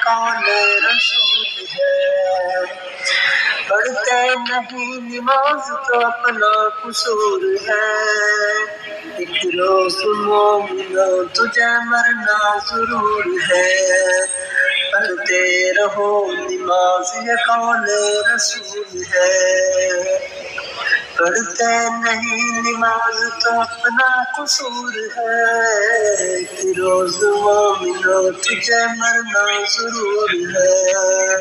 کون رسول ہے؟ پڑھتے نہیں نماز تو اپنا قصور ہے، ایک روز مومنو تجھے مرنا ضرور ہے۔ پڑھتے رہو نماز یہ کون رسول ہے؟ پڑھتے نہیں نماز تو اپنا قصور ہے، کہ روز مومنو تجھے مرنا ضرور ہے،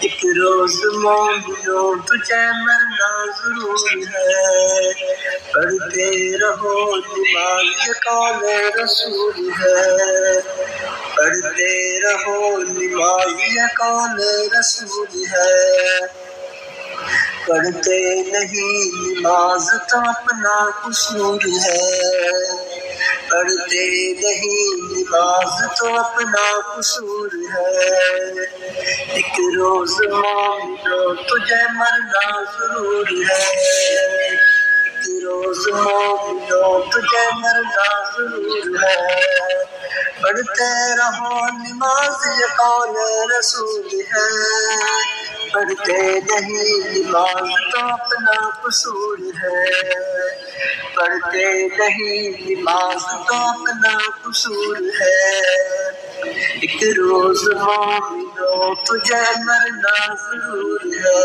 ایک روز مومنو تجھے مرنا ضرور ہے۔ پڑھتے رہو نماز یہ کون رسول ہے؟ پڑھتے رہو نماز یہ کون رسول ہے؟ پڑھتے نہیں نماز تو اپنا قصور ہے، پڑھتے نہیں نماز تو اپنا قصور ہے، ایک روز مومنو تجھے مرنا ضرور ہے، ایک روز مومنو تجھے مرنا ضرور ہے۔ پڑھتے رہو نماز یہ کون رسول ہے؟ پڑھتے نہیں نماز تو اپنا قصور ہے، پڑھتے نہیں نماز تو اپنا قصور ہے، ایک روز مومنو تجھے مرنا ضرور ہے،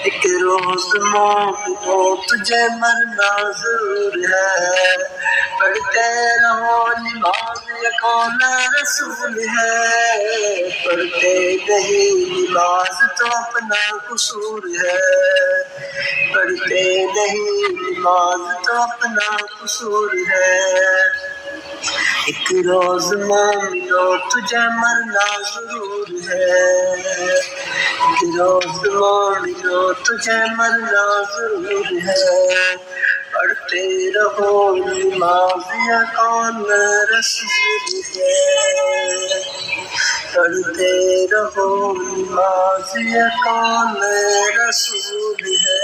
ایک روز مومنو تجھے مرنا ضرور ہے۔ پڑھتے رہو نماز یہ کون رسول ہے؟ پڑھتے نہیں نماز تو اپنا قصور ہے، پڑھتے نہیں نماز تو اپنا قصور ہے، ایک روز مومنو تجھے مرنا ضرور ہے، ایک روز مومنو تجھے مرنا ضرور ہے۔ پڑھتے رہو نماز یہ کون رسول ہے؟ پڑھتے رہو نماز یہ کون رسول ہے؟